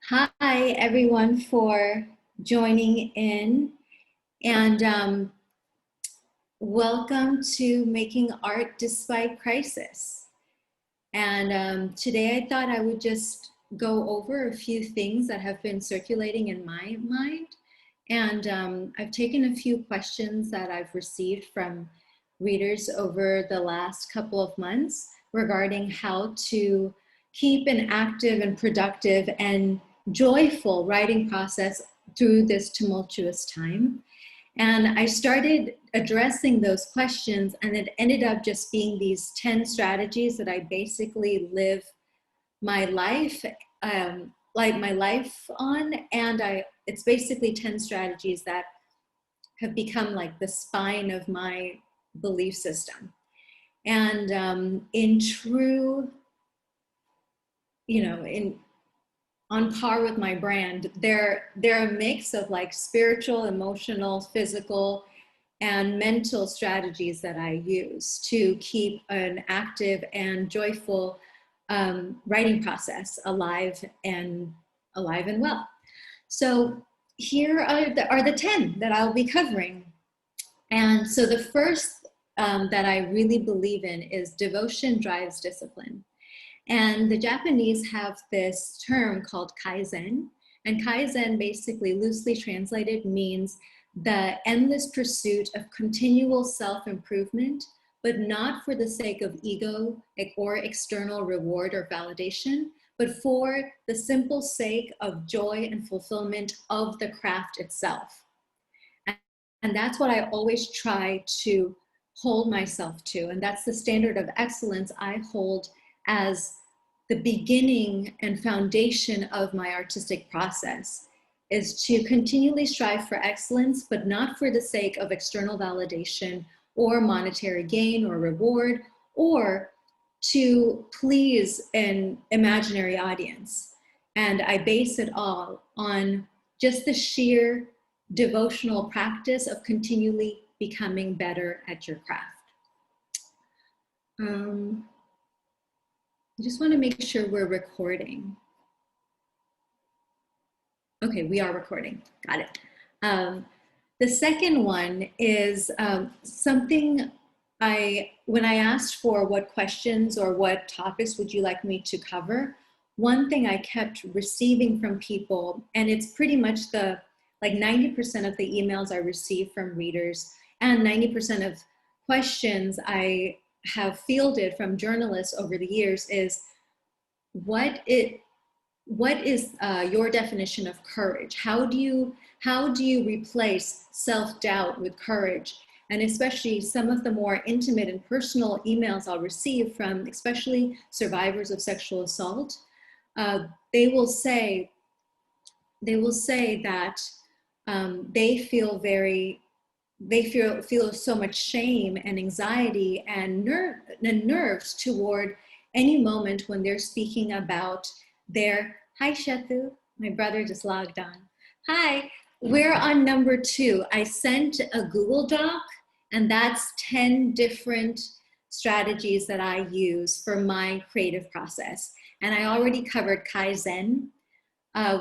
Hi, everyone, for joining in. And welcome to Making Art Despite Crisis. And today I thought I would just go over a few things that have been circulating in my mind. And I've taken a few questions that I've received from readers over the last couple of months regarding how to keep an active and productive and joyful writing process through this tumultuous time. And I started addressing those questions, and it ended up just being these 10 strategies that I basically live my life, like my life on. And it's basically 10 strategies that have become like the spine of my belief system. And in true, on par with my brand, they're a mix of like spiritual, emotional, physical, and mental strategies that I use to keep an active and joyful writing process alive and well. So here are the 10 that I'll be covering. And so the first that I really believe in is devotion drives discipline. And the Japanese have this term called kaizen. And kaizen, basically loosely translated, means the endless pursuit of continual self-improvement, but not for the sake of ego or external reward or validation, but for the simple sake of joy and fulfillment of the craft itself. And that's what I always try to hold myself to. And that's the standard of excellence I hold as the beginning and foundation of my artistic process, is to continually strive for excellence, but not for the sake of external validation or monetary gain or reward, or to please an imaginary audience. And I base it all on just the sheer devotional practice of continually becoming better at your craft. I just want to make sure we're recording. Okay, we are recording. Got it. The second one is something when I asked for what questions or what topics would you like me to cover, one thing I kept receiving from people, and it's pretty much like 90% of the emails I receive from readers and 90% of questions I have fielded from journalists over the years, is what is your definition of courage? How do you replace self-doubt with courage? And especially some of the more intimate and personal emails I'll receive from especially survivors of sexual assault, they will say that they feel so much shame and anxiety and nerves toward any moment when they're speaking about their, hi Shetu, my brother just logged on. Hi, we're on number 2. I sent a Google Doc, and that's 10 different strategies that I use for my creative process. And I already covered Kaizen,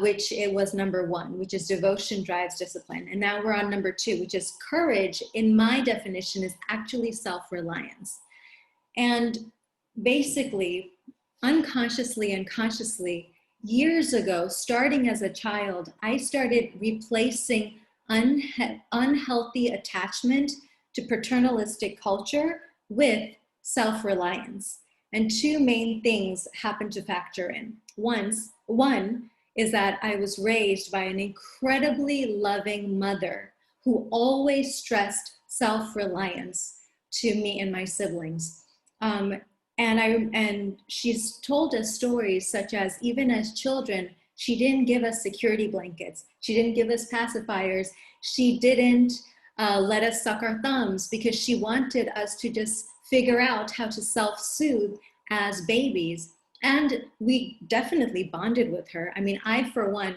which it was number 1, which is devotion drives discipline. And now we're on number 2, which is courage. In my definition, is actually self-reliance. And basically, unconsciously and consciously, years ago, starting as a child, I started replacing unhealthy attachment to paternalistic culture with self-reliance. And 2 main things happen to factor in. One is that I was raised by an incredibly loving mother who always stressed self-reliance to me and my siblings. And she's told us stories such as, even as children, she didn't give us security blankets. She didn't give us pacifiers. She didn't let us suck our thumbs because she wanted us to just figure out how to self-soothe as babies. And we definitely bonded with her. I mean, I, for one,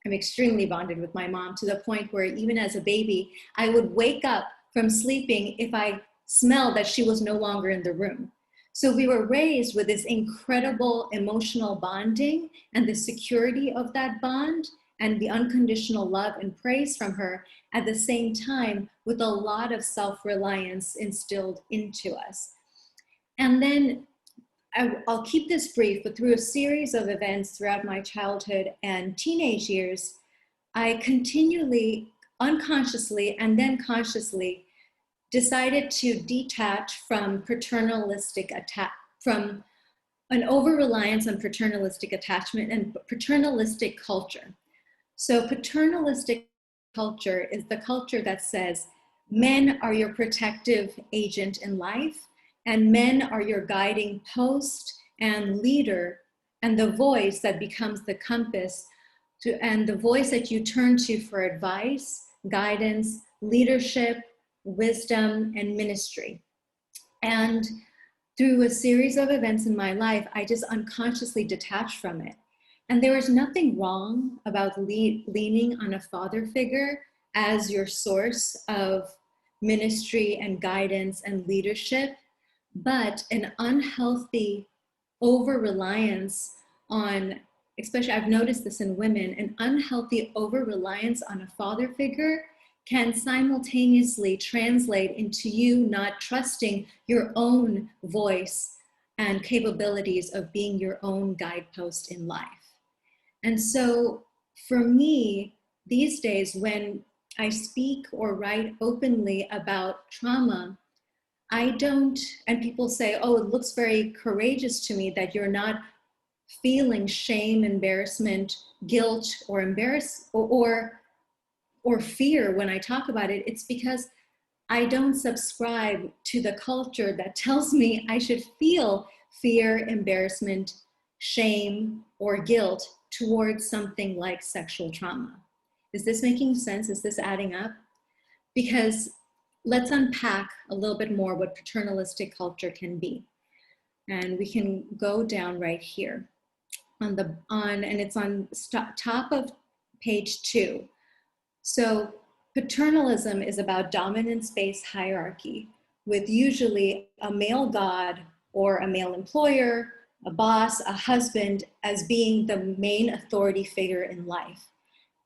am extremely bonded with my mom, to the point where even as a baby, I would wake up from sleeping if I smelled that she was no longer in the room. So we were raised with this incredible emotional bonding and the security of that bond and the unconditional love and praise from her, at the same time with a lot of self-reliance instilled into us. And then I'll keep this brief, but through a series of events throughout my childhood and teenage years, I continually, unconsciously, and then consciously decided to detach from from an over-reliance on paternalistic attachment and paternalistic culture. So paternalistic culture is the culture that says men are your protective agent in life, and men are your guiding post and leader, and the voice that becomes the compass and the voice that you turn to for advice, guidance, leadership, wisdom, and ministry. And through a series of events in my life, I just unconsciously detached from it. And there was nothing wrong about leaning on a father figure as your source of ministry and guidance and leadership, but an unhealthy over-reliance on, especially I've noticed this in women, an unhealthy over-reliance on a father figure can simultaneously translate into you not trusting your own voice and capabilities of being your own guidepost in life. And so for me, these days, when I speak or write openly about trauma, I don't, and people say, oh, it looks very courageous to me that you're not feeling shame, embarrassment, guilt, or or fear when I talk about it. It's because I don't subscribe to the culture that tells me I should feel fear, embarrassment, shame, or guilt towards something like sexual trauma. Is this making sense? Is this adding up? Because let's unpack a little bit more what paternalistic culture can be. And we can go down right here and it's on top of page 2. So paternalism is about dominance-based hierarchy with usually a male god or a male employer, a boss, a husband as being the main authority figure in life.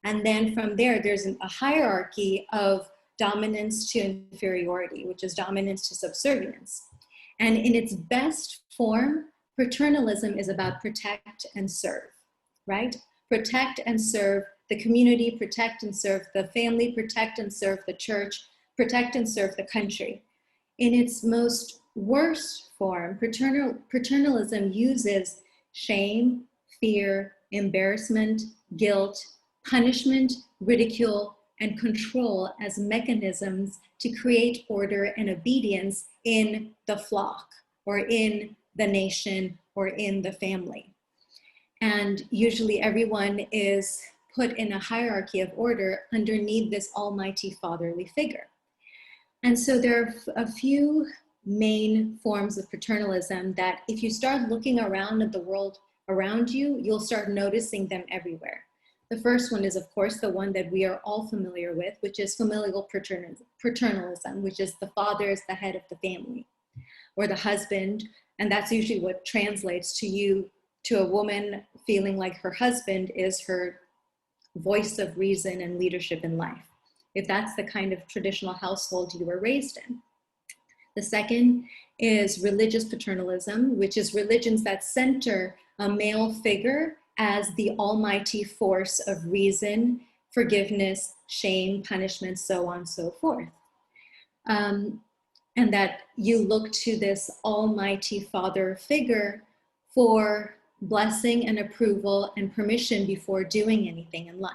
And then from there, there's a hierarchy of dominance to inferiority, which is dominance to subservience. And in its best form, paternalism is about protect and serve, right? Protect and serve the community, protect and serve the family, protect and serve the church, protect and serve the country. In its most worst form, paternalism uses shame, fear, embarrassment, guilt, punishment, ridicule, and control as mechanisms to create order and obedience in the flock or in the nation or in the family. And usually everyone is put in a hierarchy of order underneath this almighty fatherly figure. And so there are a few main forms of paternalism that if you start looking around at the world around you, you'll start noticing them everywhere. The first one is, of course, the one that we are all familiar with, which is familial paternalism, which is the father is the head of the family, or the husband, and that's usually what translates to a woman feeling like her husband is her voice of reason and leadership in life, if that's the kind of traditional household you were raised in. The second is religious paternalism, which is religions that center a male figure as the almighty force of reason, forgiveness, shame, punishment, so on and so forth. And that you look to this almighty father figure for blessing and approval and permission before doing anything in life.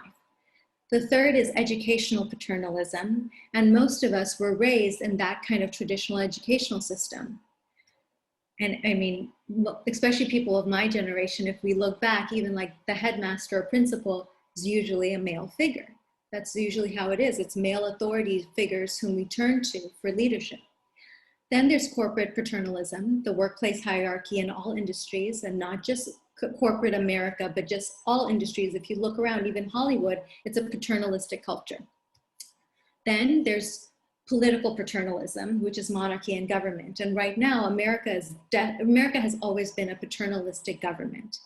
The third is educational paternalism, and most of us were raised in that kind of traditional educational system. And I mean, especially people of my generation, if we look back, even like the headmaster or principal is usually a male figure. That's usually how it is. It's male authority figures whom we turn to for leadership. Then there's corporate paternalism, the workplace hierarchy in all industries, and not just corporate America, but just all industries. If you look around, even Hollywood, it's a paternalistic culture. Then there's political paternalism, which is monarchy and government. And right now, America has always been a paternalistic government.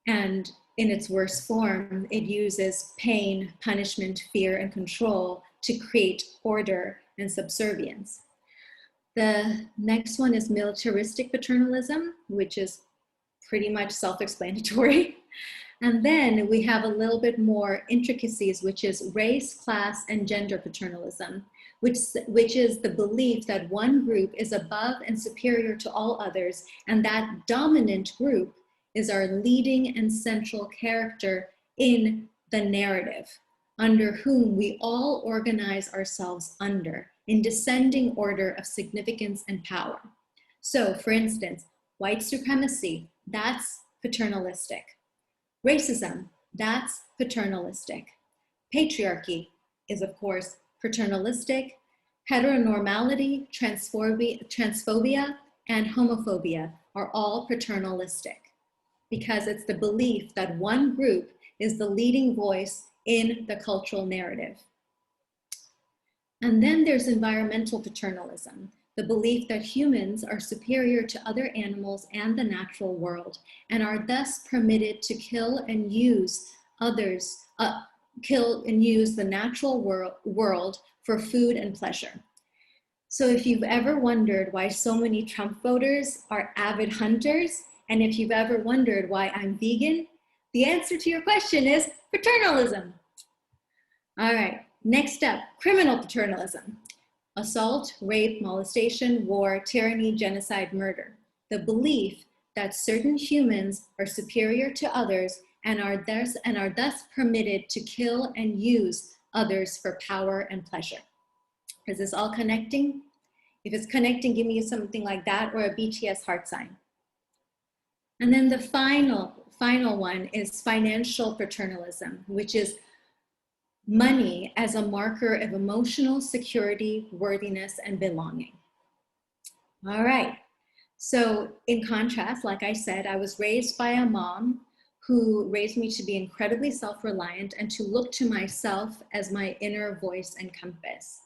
And in its worst form, it uses pain, punishment, fear, and control to create order and subservience. The next one is militaristic paternalism, which is pretty much self-explanatory. And then we have a little bit more intricacies, which is race, class, and gender paternalism, which is the belief that one group is above and superior to all others, and that dominant group is our leading and central character in the narrative, under whom we all organize ourselves under, in descending order of significance and power. So, for instance, white supremacy, that's paternalistic. Racism, that's paternalistic. Patriarchy is, of course, paternalistic. Heteronormality, transphobia, and homophobia are all paternalistic, because it's the belief that one group is the leading voice in the cultural narrative. And then there's environmental paternalism, the belief that humans are superior to other animals and the natural world, and are thus permitted to kill and use the natural world for food and pleasure. So if you've ever wondered why so many Trump voters are avid hunters, and if you've ever wondered why I'm vegan, the answer to your question is paternalism. All right, next up, criminal paternalism. Assault, rape, molestation, war, tyranny, genocide, murder. The belief that certain humans are superior to others and are thus permitted to kill and use others for power and pleasure. Is this all connecting? If it's connecting, give me something like that or a BTS heart sign. And then the final one is financial paternalism, which is money as a marker of emotional security, worthiness, and belonging. All right. So in contrast, like I said, I was raised by a mom who raised me to be incredibly self-reliant and to look to myself as my inner voice and compass,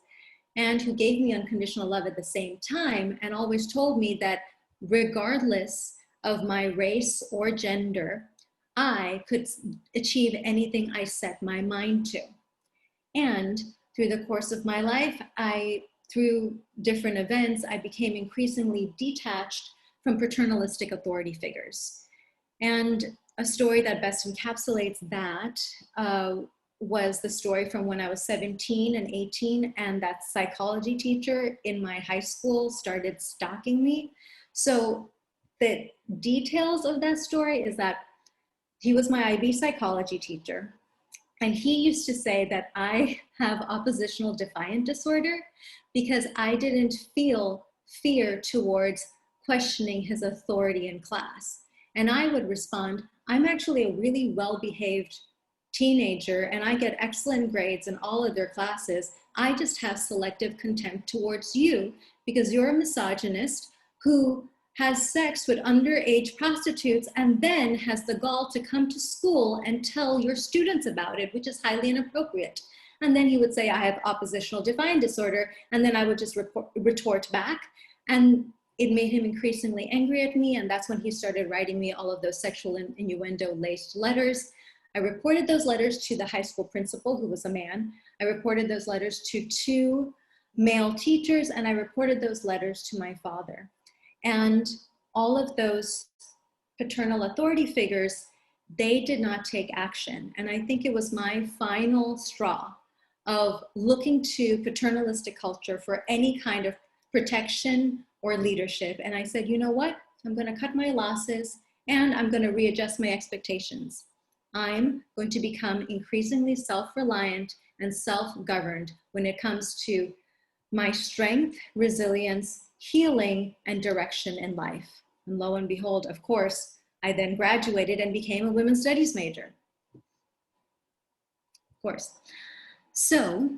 and who gave me unconditional love at the same time and always told me that regardless of my race or gender, I could achieve anything I set my mind to. And through the course of my life, through different events, I became increasingly detached from paternalistic authority figures. And a story that best encapsulates that was the story from when I was 17 and 18, and that psychology teacher in my high school started stalking me. So the details of that story is that he was my IB psychology teacher, and he used to say that I have oppositional defiant disorder because I didn't feel fear towards questioning his authority in class. And I would respond, I'm actually a really well-behaved teenager and I get excellent grades in all of their classes. I just have selective contempt towards you because you're a misogynist who has sex with underage prostitutes and then has the gall to come to school and tell your students about it, which is highly inappropriate. And then he would say, I have oppositional defiant disorder. And then I would just retort back. And it made him increasingly angry at me. And that's when he started writing me all of those sexual innuendo-laced letters. I reported those letters to the high school principal, who was a man. I reported those letters to 2 male teachers, and I reported those letters to my father. And all of those paternal authority figures, they did not take action. And I think it was my final straw of looking to paternalistic culture for any kind of protection or leadership. And I said, you know what? I'm going to cut my losses and I'm going to readjust my expectations. I'm going to become increasingly self-reliant and self-governed when it comes to my strength, resilience, healing, and direction in life. And lo and behold, of course, I then graduated and became a women's studies major. Of course. So,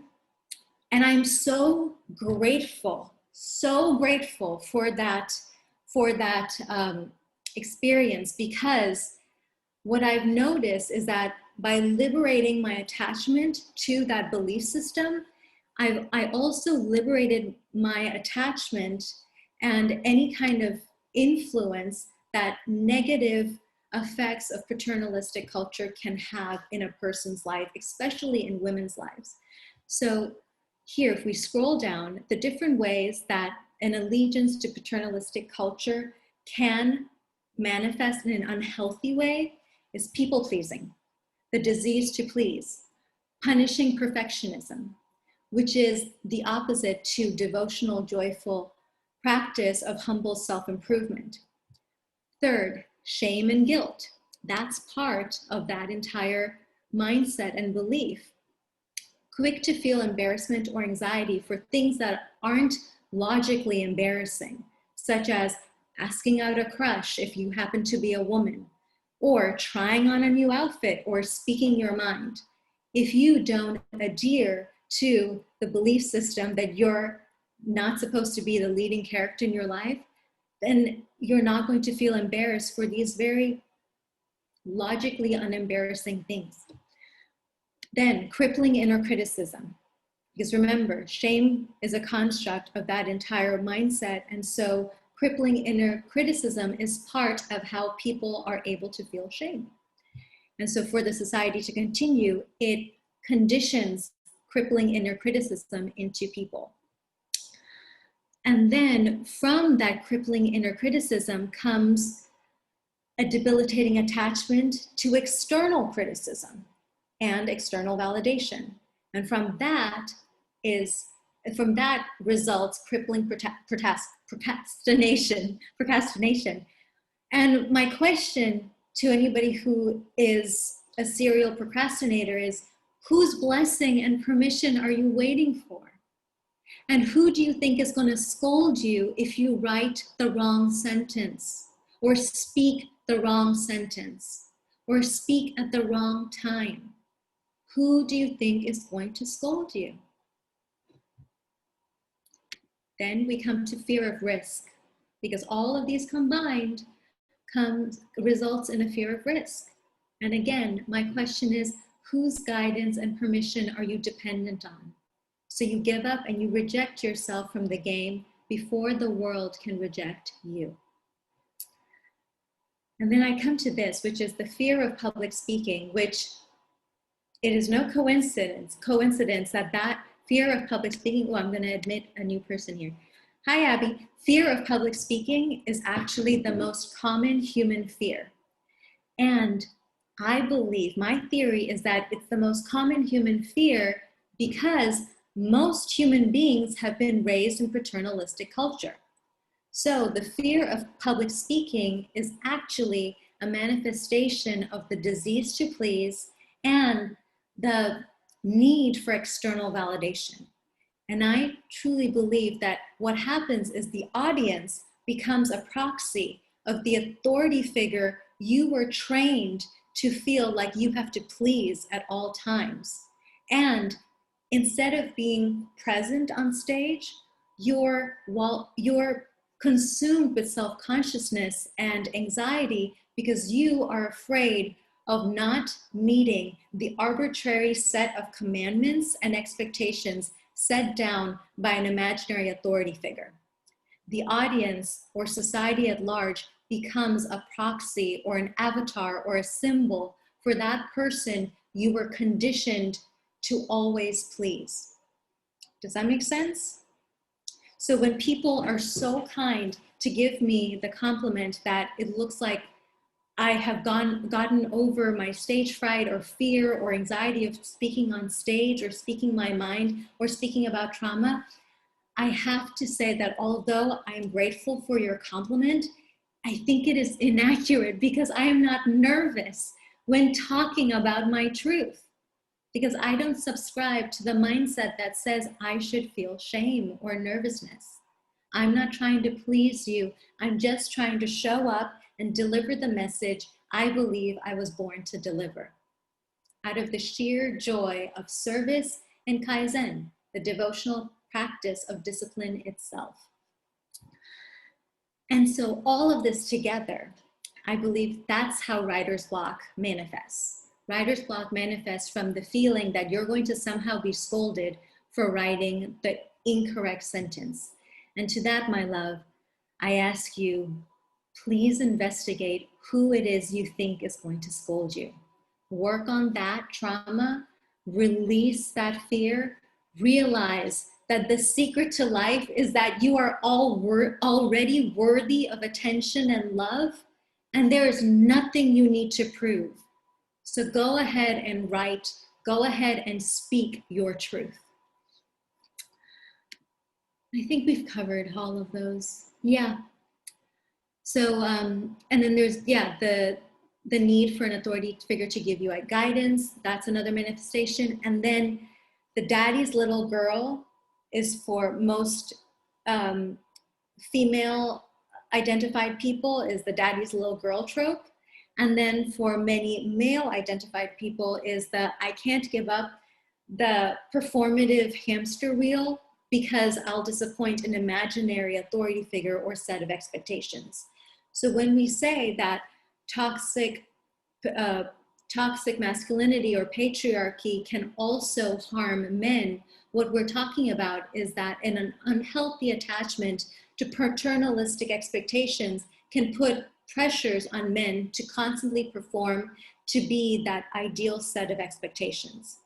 and I'm so grateful for that experience, because what I've noticed is that by liberating my attachment to that belief system, I also liberated my attachment and any kind of influence that negative effects of paternalistic culture can have in a person's life, especially in women's lives. So here, if we scroll down, the different ways that an allegiance to paternalistic culture can manifest in an unhealthy way is people-pleasing, the disease to please, punishing perfectionism, which is the opposite to devotional, joyful practice of humble self-improvement. Third, shame and guilt. That's part of that entire mindset and belief. Quick to feel embarrassment or anxiety for things that aren't logically embarrassing, such as asking out a crush if you happen to be a woman, or trying on a new outfit or speaking your mind. If you don't adhere to the belief system that you're not supposed to be the leading character in your life, then you're not going to feel embarrassed for these very logically unembarrassing things. Then crippling inner criticism. Because remember, shame is a construct of that entire mindset. And so crippling inner criticism is part of how people are able to feel shame. And so for the society to continue, it conditions crippling inner criticism into people. And then from that crippling inner criticism comes a debilitating attachment to external criticism and external validation. And from that results crippling procrastination. And my question to anybody who is a serial procrastinator is, whose blessing and permission are you waiting for? And who do you think is going to scold you if you write the wrong sentence, or speak the wrong sentence, or speak at the wrong time? Who do you think is going to scold you? Then we come to fear of risk, because all of these combined results in a fear of risk. And again, my question is, whose guidance and permission are you dependent on? So you give up and you reject yourself from the game before the world can reject you. And then I come to this, which is the fear of public speaking, which it is no coincidence that fear of public speaking, oh, I'm going to admit a new person here. Hi, Abby. Fear of public speaking is actually the most common human fear. And I believe, my theory is that it's the most common human fear because most human beings have been raised in paternalistic culture. So the fear of public speaking is actually a manifestation of the disease to please and the need for external validation. And I truly believe that what happens is the audience becomes a proxy of the authority figure you were trained to feel like you have to please at all times. And instead of being present on stage, you're consumed with self-consciousness and anxiety because you are afraid of not meeting the arbitrary set of commandments and expectations set down by an imaginary authority figure. The audience or society at large becomes a proxy or an avatar or a symbol for that person you were conditioned to always please. Does that make sense? So when people are so kind to give me the compliment that it looks like I have gotten over my stage fright or fear or anxiety of speaking on stage or speaking my mind or speaking about trauma, I have to say that although I'm grateful for your compliment, I think it is inaccurate because I am not nervous when talking about my truth, because I don't subscribe to the mindset that says I should feel shame or nervousness. I'm not trying to please you. I'm just trying to show up and deliver the message I believe I was born to deliver. Out of the sheer joy of service and kaizen, the devotional practice of discipline itself. And so all of this together, I believe that's how writer's block manifests. Writer's block manifests from the feeling that you're going to somehow be scolded for writing the incorrect sentence. And to that, my love, I ask you, please investigate who it is you think is going to scold you. Work on that trauma, release that fear, realize that the secret to life is that you are already worthy of attention and love, and there is nothing you need to prove. So go ahead and write, go ahead and speak your truth. I think we've covered all of those. Yeah. So, and then there's, yeah, the need for an authority figure to give you guidance. That's another manifestation. And then the daddy's little girl is for most female identified people is the daddy's little girl trope. And then for many male identified people is the I can't give up the performative hamster wheel because I'll disappoint an imaginary authority figure or set of expectations. So when we say that toxic masculinity or patriarchy can also harm men, what we're talking about is that in an unhealthy attachment to paternalistic expectations can put pressures on men to constantly perform to be that ideal set of expectations.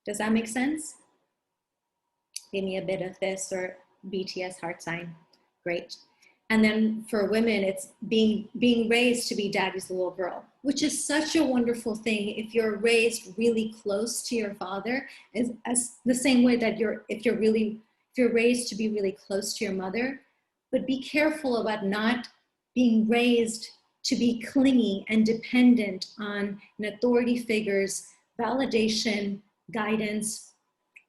Does that make sense? Give me a bit of this or BTS heart sign. Great. And then for women, it's being raised to be daddy's little girl, which is such a wonderful thing if you're raised really close to your father, as the same way that if you're raised to be really close to your mother. But be careful about not being raised to be clingy and dependent on an authority figure's validation, guidance,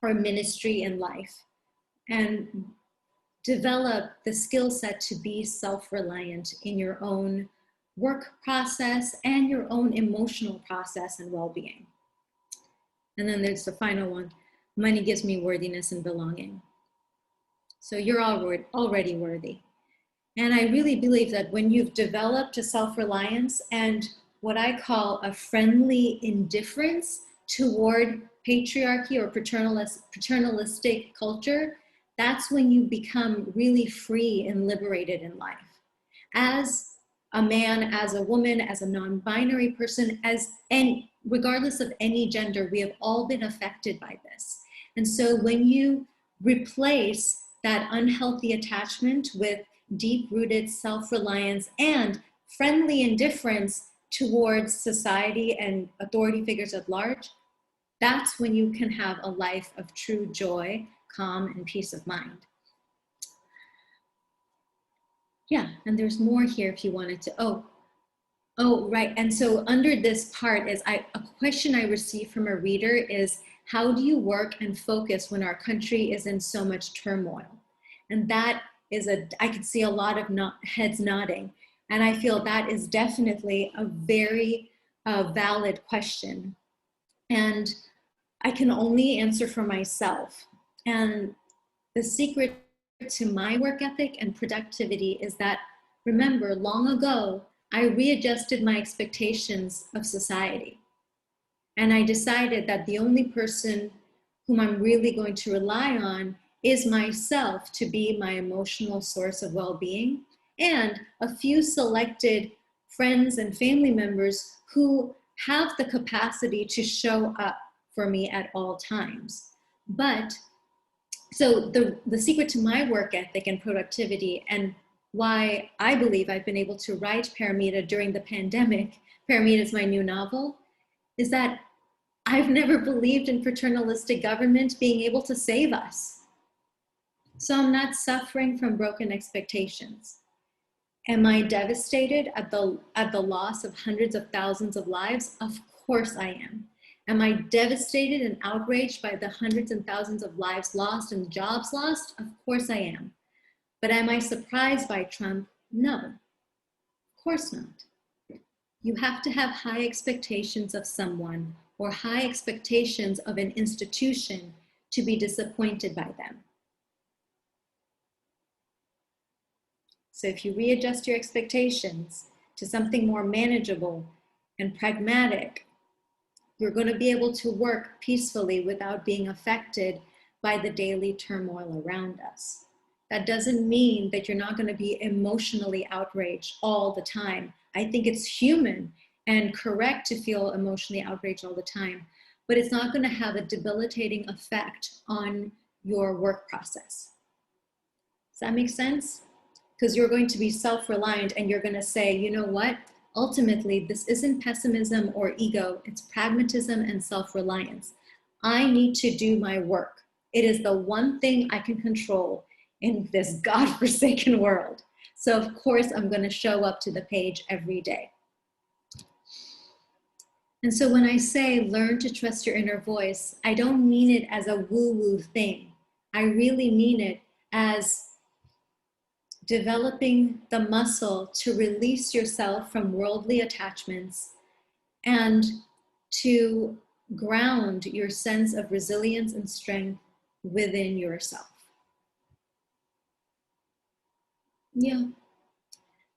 or ministry in life. And develop the skill set to be self-reliant in your own work process and your own emotional process and well-being. And then there's the final one. Money gives me worthiness and belonging. So you're already worthy. And I really believe that when you've developed a self-reliance and what I call a friendly indifference toward patriarchy or paternalistic culture, that's when you become really free and liberated in life. As a man, as a woman, as a non-binary person, regardless of any gender, we have all been affected by this. And so when you replace that unhealthy attachment with deep-rooted self-reliance and friendly indifference towards society and authority figures at large, that's when you can have a life of true joy, calm, and peace of mind. Yeah, and there's more here if you wanted to, oh, right. And so under this part is a question I received from a reader is, how do you work and focus when our country is in so much turmoil? And that is I could see a lot of heads nodding. And I feel that is definitely a very valid question. And I can only answer for myself. And the secret to my work ethic and productivity is that, remember, long ago, I readjusted my expectations of society. And I decided that the only person whom I'm really going to rely on is myself to be my emotional source of well-being, and a few selected friends and family members who have the capacity to show up for me at all times. But so the secret to my work ethic and productivity, and why I believe I've been able to write Paramita during the pandemic, Paramita is my new novel, is that I've never believed in paternalistic government being able to save us. So I'm not suffering from broken expectations. Am I devastated at the loss of hundreds of thousands of lives? Of course I am. Am I devastated and outraged by the hundreds and thousands of lives lost and jobs lost? Of course I am. But am I surprised by Trump? No, of course not. You have to have high expectations of someone or high expectations of an institution to be disappointed by them. So if you readjust your expectations to something more manageable and pragmatic, you're going to be able to work peacefully without being affected by the daily turmoil around us. That doesn't mean that you're not going to be emotionally outraged all the time. I think it's human and correct to feel emotionally outraged all the time, but it's not going to have a debilitating effect on your work process. Does that make sense? Because you're going to be self-reliant and you're going to say, you know what? Ultimately, this isn't pessimism or ego, it's pragmatism and self-reliance. I need to do my work. It is the one thing I can control in this godforsaken world. So of course, I'm going to show up to the page every day. And so when I say learn to trust your inner voice, I don't mean it as a woo-woo thing. I really mean it as developing the muscle to release yourself from worldly attachments and to ground your sense of resilience and strength within yourself. Yeah.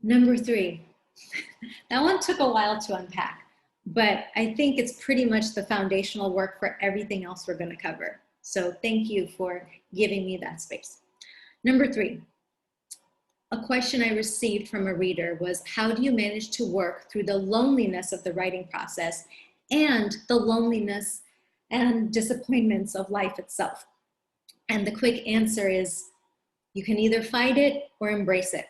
Number 3. That one took a while to unpack, but I think it's pretty much the foundational work for everything else we're going to cover. So thank you for giving me that space. Number 3. A question I received from a reader was, how do you manage to work through the loneliness of the writing process and the loneliness and disappointments of life itself? And the quick answer is, you can either fight it or embrace it.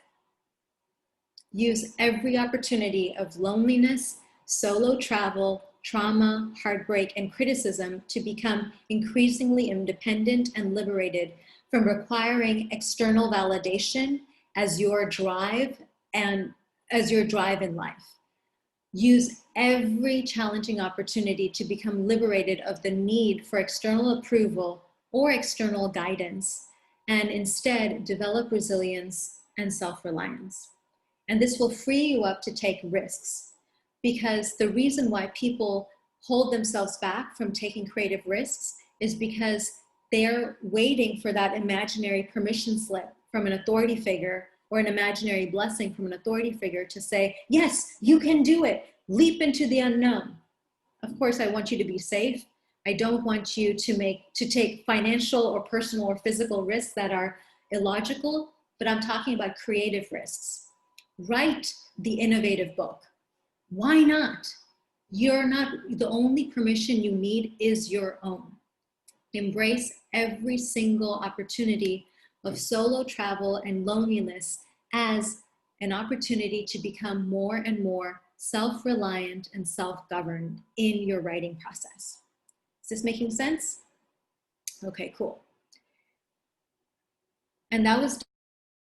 Use every opportunity of loneliness, solo travel, trauma, heartbreak, and criticism to become increasingly independent and liberated from requiring external validation as your drive in life. Use every challenging opportunity to become liberated of the need for external approval or external guidance, and instead develop resilience and self-reliance. And this will free you up to take risks, because the reason why people hold themselves back from taking creative risks is because they're waiting for that imaginary permission slip from an authority figure or an imaginary blessing from an authority figure to say, yes, you can do it. Leap into the unknown. Of course, I want you to be safe. I don't want you to take financial or personal or physical risks that are illogical, but I'm talking about creative risks. Write the innovative book. Why not? You're not, the only permission you need is your own. Embrace every single opportunity of solo travel and loneliness as an opportunity to become more and more self-reliant and self-governed in your writing process. Is this making sense? Okay, cool. And that was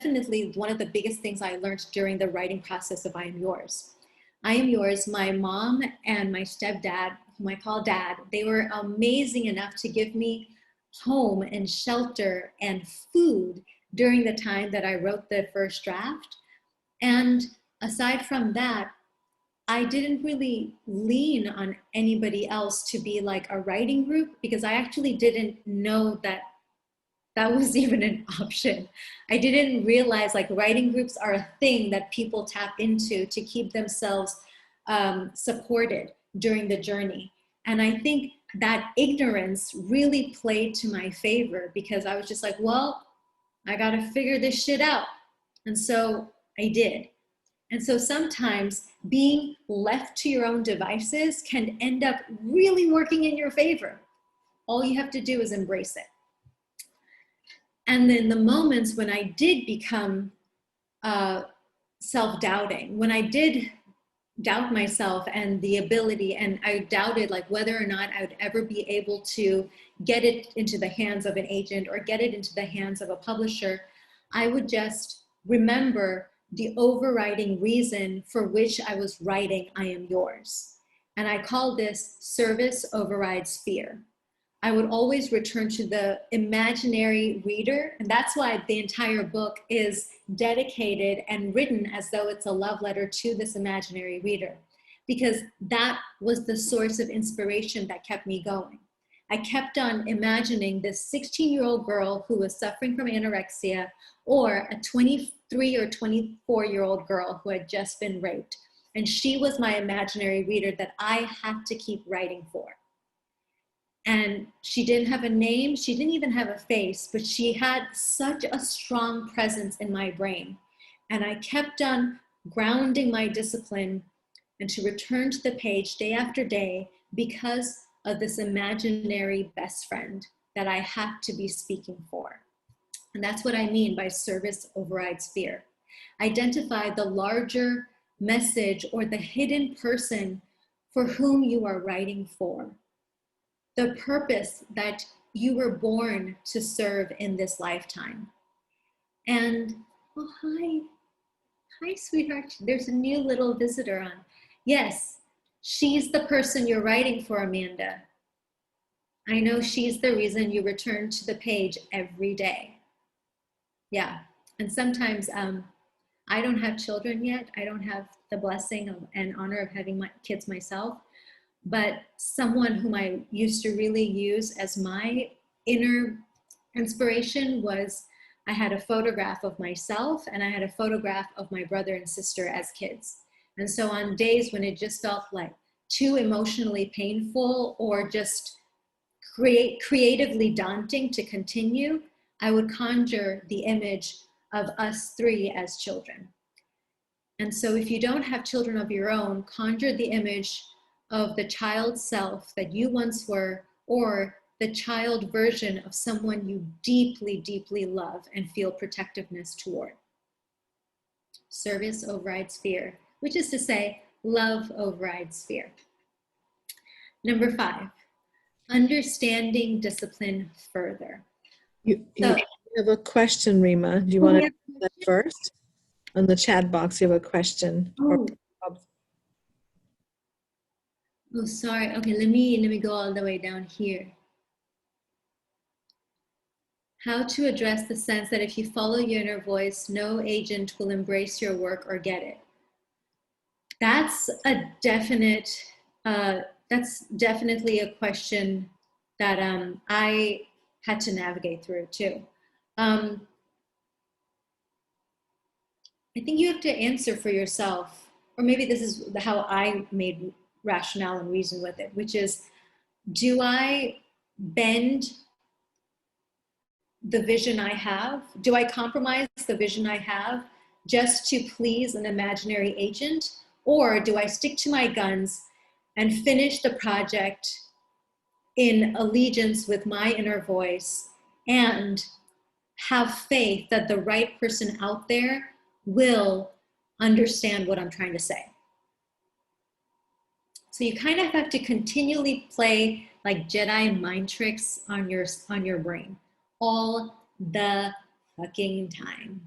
definitely one of the biggest things I learned during the writing process of I Am Yours. I Am Yours, my mom and my stepdad, whom I call dad, they were amazing enough to give me home and shelter and food during the time that I wrote the first draft. And aside from that, I didn't really lean on anybody else to be like a writing group, because I actually didn't know that that was even an option. I didn't realize like writing groups are a thing that people tap into to keep themselves supported during the journey. And I think that ignorance really played to my favor, because I was just like, well, I gotta figure this shit out. And so I did. And so sometimes being left to your own devices can end up really working in your favor. All you have to do is embrace it. And then the moments when I did become self-doubting, when I did doubt myself and the ability, and I doubted like whether or not I would ever be able to get it into the hands of an agent or get it into the hands of a publisher, I would just remember the overriding reason for which I was writing I Am Yours. And I call this service overrides fear. I would always return to the imaginary reader, and that's why the entire book is dedicated and written as though it's a love letter to this imaginary reader, because that was the source of inspiration that kept me going. I kept on imagining this 16-year-old girl who was suffering from anorexia, or a 23 or 24-year-old girl who had just been raped. And she was my imaginary reader that I had to keep writing for. And she didn't have a name, she didn't even have a face, but she had such a strong presence in my brain. And I kept on grounding my discipline and to return to the page day after day because of this imaginary best friend that I had to be speaking for. And that's what I mean by service overrides fear. Identify the larger message or the hidden person for whom you are writing for. The purpose that you were born to serve in this lifetime. And, oh, hi. Hi, sweetheart. There's a new little visitor on. Yes, she's the person you're writing for, Amanda. I know she's the reason you return to the page every day. Yeah, and sometimes I don't have children yet. I don't have the blessing and honor of having my kids myself. But someone whom I used to really use as my inner inspiration was, I had a photograph of myself and I had a photograph of my brother and sister as kids. And so on days when it just felt like too emotionally painful or just creatively daunting to continue, I would conjure the image of us three as children. And so if you don't have children of your own, conjure the image of the child self that you once were, or the child version of someone you deeply, deeply love and feel protectiveness toward. Service overrides fear, which is to say, love overrides fear. Number 5, understanding discipline further. You have a question, Rima. Do you want to do that first? On the chat box, you have a question. Oh, sorry. Okay, let me go all the way down here. How to address the sense that if you follow your inner voice, no agent will embrace your work or get it. That's a definite, that's definitely a question that I had to navigate through too. I think you have to answer for yourself, or maybe this is how I made rationale and reason with it, which is, do I bend the vision I have? Do I compromise the vision I have just to please an imaginary agent? Or do I stick to my guns and finish the project in allegiance with my inner voice and have faith that the right person out there will understand what I'm trying to say? So you kind of have to continually play like Jedi mind tricks on your brain all the fucking time.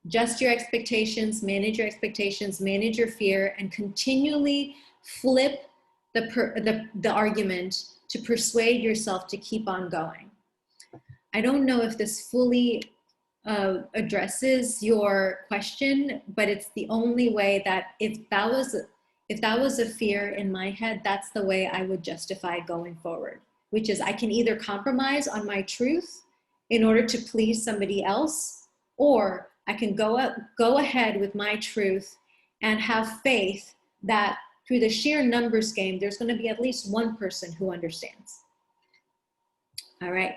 Adjust your expectations, manage your fear, and continually flip the argument to persuade yourself to keep on going. I don't know if this fully addresses your question, but it's the only way that if that was a fear in my head, that's the way I would justify going forward, which is I can either compromise on my truth in order to please somebody else, or I can go ahead with my truth and have faith that through the sheer numbers game, there's going to be at least one person who understands. All right.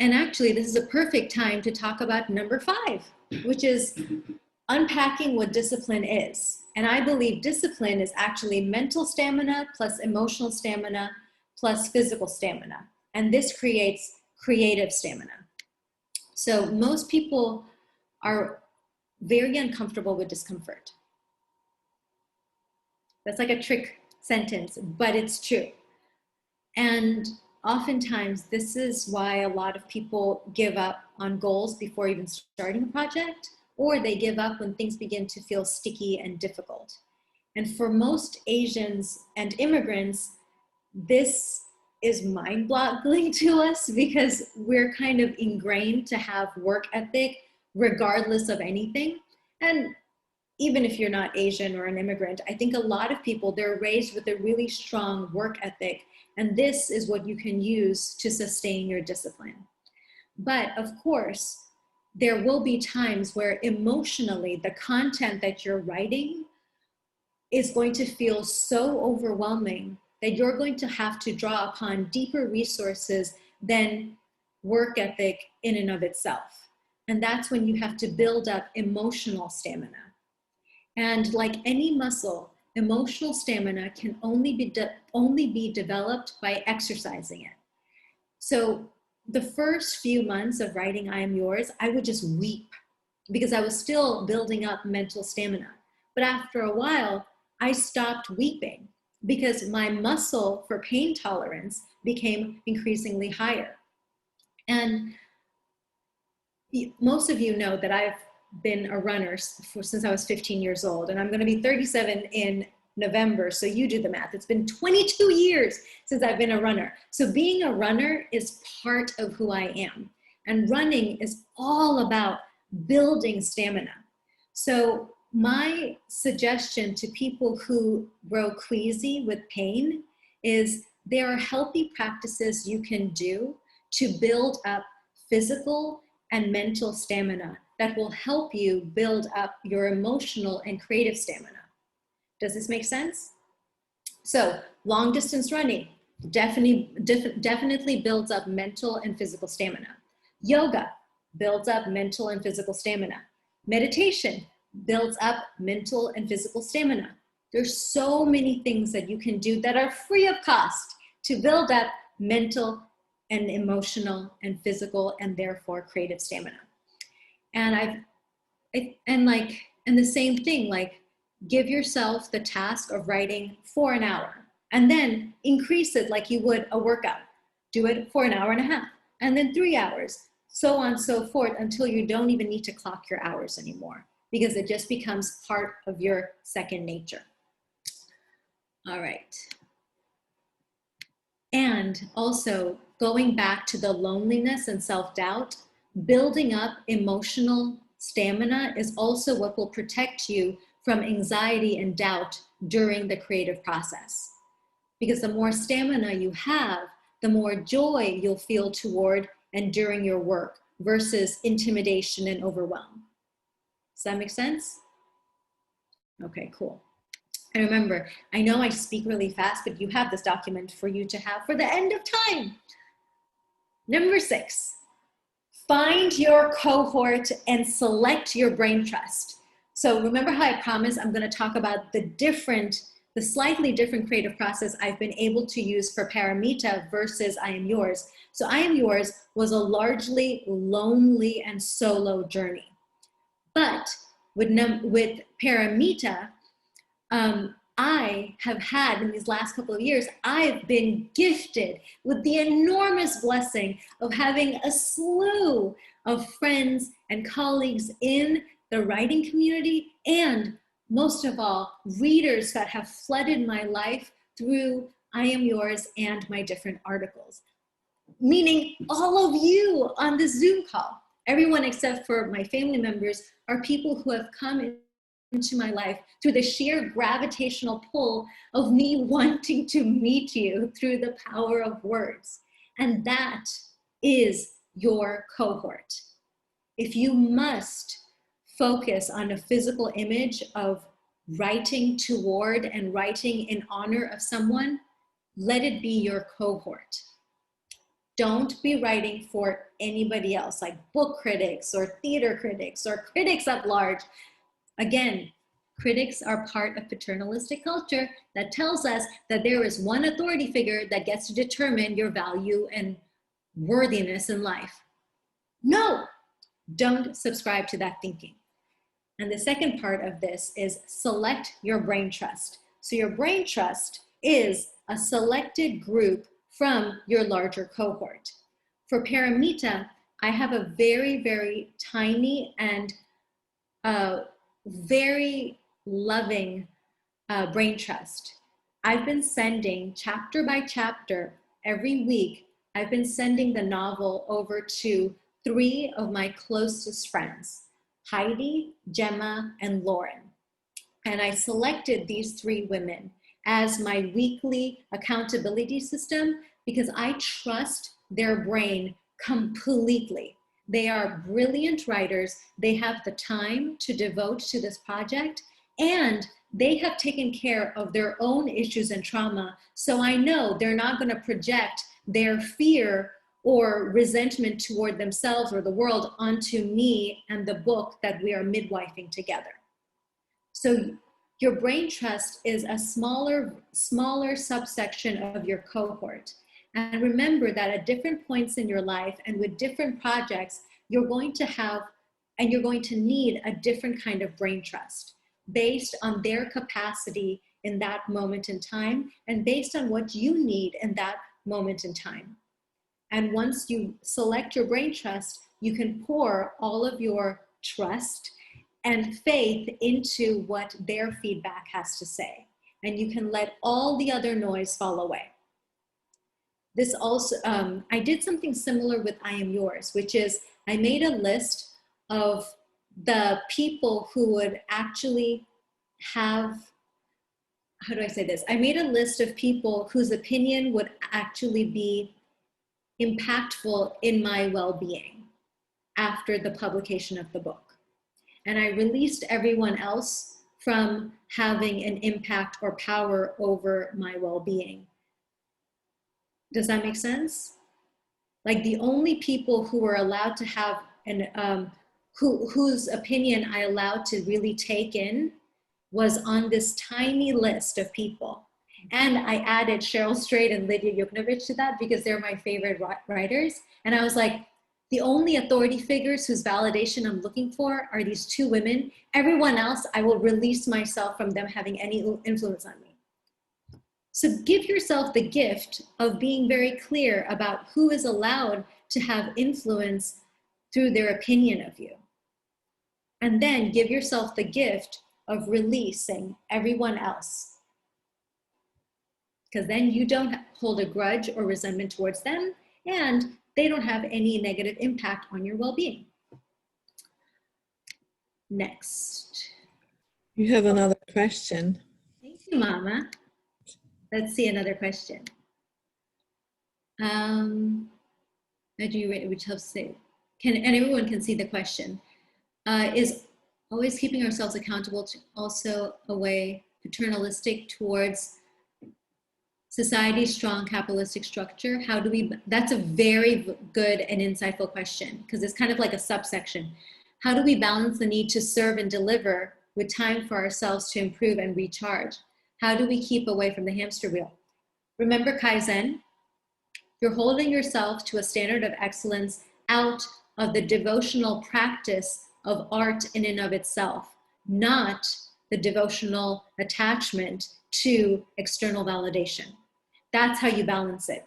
And actually, this is a perfect time to talk about number 5, which is unpacking what discipline is. And I believe discipline is actually mental stamina plus emotional stamina plus physical stamina. And this creates creative stamina. So most people are very uncomfortable with discomfort. That's like a trick sentence, but it's true. And oftentimes this is why a lot of people give up on goals before even starting a project, or they give up when things begin to feel sticky and difficult. And for most Asians and immigrants, this is mind-boggling to us because we're kind of ingrained to have work ethic regardless of anything. And even if you're not Asian or an immigrant, I think a lot of people, they're raised with a really strong work ethic, and this is what you can use to sustain your discipline. But of course, there will be times where emotionally the content that you're writing is going to feel so overwhelming that you're going to have to draw upon deeper resources than work ethic in and of itself. And that's when you have to build up emotional stamina. And like any muscle, emotional stamina can only be developed by exercising it. So the first few months of writing I Am Yours, I would just weep because I was still building up mental stamina. But after a while, I stopped weeping because my muscle for pain tolerance became increasingly higher. And most of you know that I've been a runner since I was 15 years old, and I'm going to be 37 in November, so you do the math. It's been 22 years since I've been a runner. So being a runner is part of who I am, and running is all about building stamina. So my suggestion to people who grow queasy with pain is there are healthy practices you can do to build up physical and mental stamina that will help you build up your emotional and creative stamina. Does this make sense? So long distance running definitely builds up mental and physical stamina. Yoga builds up mental and physical stamina. Meditation builds up mental and physical stamina. There's so many things that you can do that are free of cost to build up mental and emotional and physical and therefore creative stamina. And the same thing, like give yourself the task of writing for an hour and then increase it like you would a workout. Do it for an hour and a half and then 3 hours, so on and so forth until you don't even need to clock your hours anymore because it just becomes part of your second nature. All right. And also going back to the loneliness and self-doubt, building up emotional stamina is also what will protect you from anxiety and doubt during the creative process. Because the more stamina you have, the more joy you'll feel toward and during your work versus intimidation and overwhelm. Does that make sense? Okay, cool. And remember, I know I speak really fast, but you have this document for you to have for the end of time. Number 6, find your cohort and select your brain trust. So remember how I promised I'm going to talk about the slightly different creative process I've been able to use for Paramita versus I Am Yours. So I Am Yours was a largely lonely and solo journey. But with Paramita, I have had in these last couple of years, I've been gifted with the enormous blessing of having a slew of friends and colleagues in the writing community, and most of all, readers that have flooded my life through I Am Yours and my different articles. Meaning all of you on the Zoom call, everyone except for my family members are people who have come into my life through the sheer gravitational pull of me wanting to meet you through the power of words. And that is your cohort. If you must focus on a physical image of writing toward and writing in honor of someone, let it be your cohort. Don't be writing for anybody else, like book critics or theater critics or critics at large. Again, critics are part of paternalistic culture that tells us that there is one authority figure that gets to determine your value and worthiness in life. No, don't subscribe to that thinking. And the second part of this is select your brain trust. So your brain trust is a selected group from your larger cohort. For Paramita, I have a very, very tiny and very loving brain trust. I've been sending chapter by chapter every week. I've been sending the novel over to 3 of my closest friends, Heidi, Gemma, and Lauren. And I selected these 3 women as my weekly accountability system because I trust their brain completely. They are brilliant writers. They have the time to devote to this project, and They have taken care of their own issues and trauma. So I know they're not going to project their fear or resentment toward themselves or the world onto me and the book that we are midwifing together. So your brain trust is a smaller subsection of your cohort. And remember that at different points in your life and with different projects, you're going to have and you're going to need a different kind of brain trust based on their capacity in that moment in time and based on what you need in that moment in time. And once you select your brain trust, you can pour all of your trust and faith into what their feedback has to say. And you can let all the other noise fall away. This also, I did something similar with I Am Yours, which is I made a list of the people who would actually have, how do I say this? I made a list of people whose opinion would actually be impactful in my well-being after the publication of the book. And I released everyone else from having an impact or power over my well-being. Does that make sense? Like the only people who were allowed to have an, whose opinion I allowed to really take in was on this tiny list of people. And I added Cheryl Strait and Lydia Yuknovich to that because they're my favorite writers. And I was like, the only authority figures whose validation I'm looking for are these two women. Everyone else, I will release myself from them having any influence on me. So give yourself the gift of being very clear about who is allowed to have influence through their opinion of you. And then give yourself the gift of releasing everyone else. Because then you don't hold a grudge or resentment towards them, and they don't have any negative impact on your well-being. Next. You have another question. Thank you, Mama. Let's see another question. Which helps say, and everyone can see the question. Is always keeping ourselves accountable to also a way paternalistic towards society's strong capitalistic structure? How do we, that's a very good and insightful question because it's kind of like a subsection. How do we balance the need to serve and deliver with time for ourselves to improve and recharge? How do we keep away from the hamster wheel? Remember Kaizen, you're holding yourself to a standard of excellence out of the devotional practice of art in and of itself, not the devotional attachment to external validation. That's how you balance it.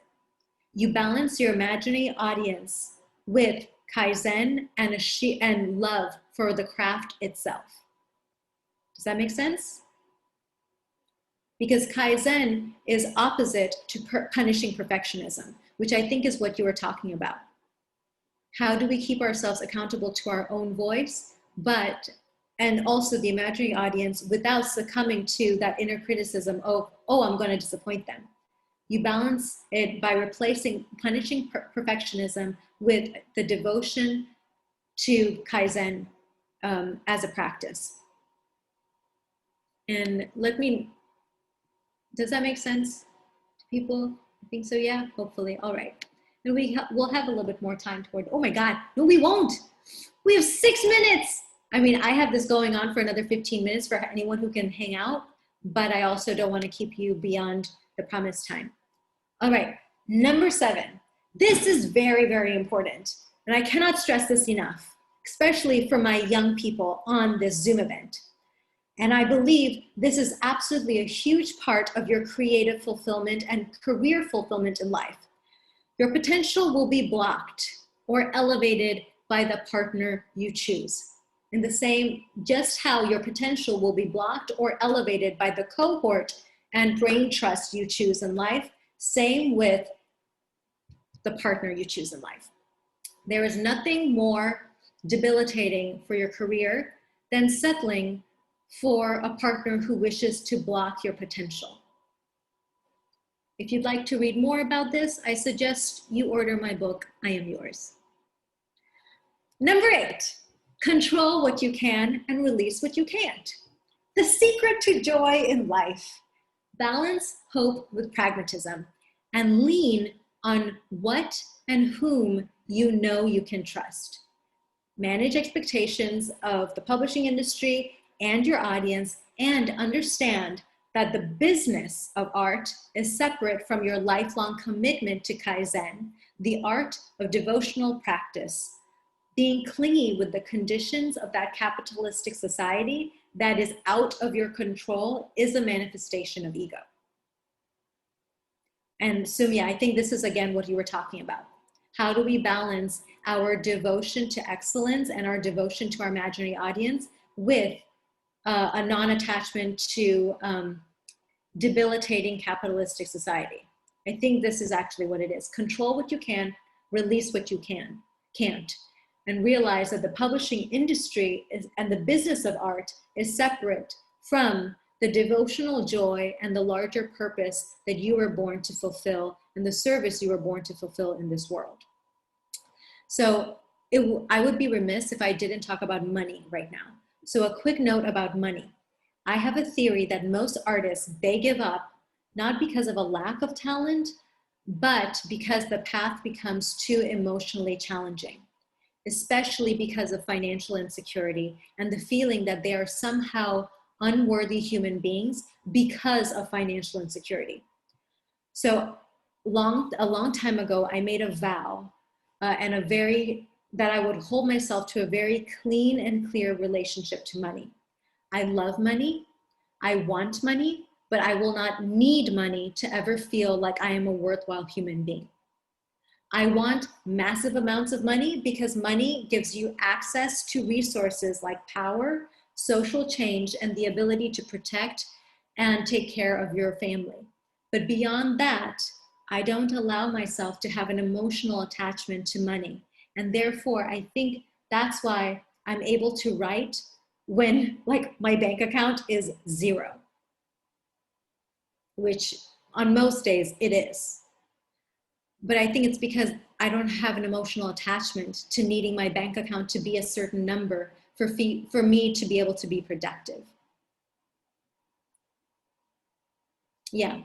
You balance your imaginary audience with Kaizen and love for the craft itself. Does that make sense? Because Kaizen is opposite to punishing perfectionism, which I think is what you were talking about. How do we keep ourselves accountable to our own voice, and also the imaginary audience without succumbing to that inner criticism of, oh, I'm going to disappoint them. You balance it by replacing punishing perfectionism with the devotion to Kaizen as a practice. And does that make sense to people? I think so, yeah, hopefully, all right. And we'll have a little bit more time toward, oh my God, no, we won't. We have 6 minutes. I mean, I have this going on for another 15 minutes for anyone who can hang out, but I also don't want to keep you beyond the promised time. All right, number 7. This is very, very important. And I cannot stress this enough, especially for my young people on this Zoom event. And I believe this is absolutely a huge part of your creative fulfillment and career fulfillment in life. Your potential will be blocked or elevated by the partner you choose. In the same, just how your potential will be blocked or elevated by the cohort and brain trust you choose in life, same with the partner you choose in life. There is nothing more debilitating for your career than settling for a partner who wishes to block your potential. If you'd like to read more about this, I suggest you order my book, I Am Yours. Number 8, control what you can and release what you can't. The secret to joy in life. Balance hope with pragmatism and lean on what and whom you know you can trust. Manage expectations of the publishing industry and your audience, and understand that the business of art is separate from your lifelong commitment to Kaizen, the art of devotional practice. Being clingy with the conditions of that capitalistic society that is out of your control is a manifestation of ego. And Sumya, I think this is again what you were talking about. How do we balance our devotion to excellence and our devotion to our imaginary audience with a non-attachment to debilitating capitalistic society? I think this is actually what it is. Control what you can, release what you can't, and realize that the publishing industry and the business of art is separate from the devotional joy and the larger purpose that you were born to fulfill and the service you were born to fulfill in this world. So I would be remiss if I didn't talk about money right now. So a quick note about money. I have a theory that most artists, they give up, not because of a lack of talent, but because the path becomes too emotionally challenging, especially because of financial insecurity and the feeling that they are somehow unworthy human beings because of financial insecurity. So a long time ago, I made a vow that I would hold myself to a very clean and clear relationship to money. I love money, I want money, but I will not need money to ever feel like I am a worthwhile human being. I want massive amounts of money because money gives you access to resources like power, social change, and the ability to protect and take care of your family. But beyond that, I don't allow myself to have an emotional attachment to money. And therefore, I think that's why I'm able to write when like my bank account is zero, which on most days it is. But I think it's because I don't have an emotional attachment to needing my bank account to be a certain number for me to be able to be productive. Yeah,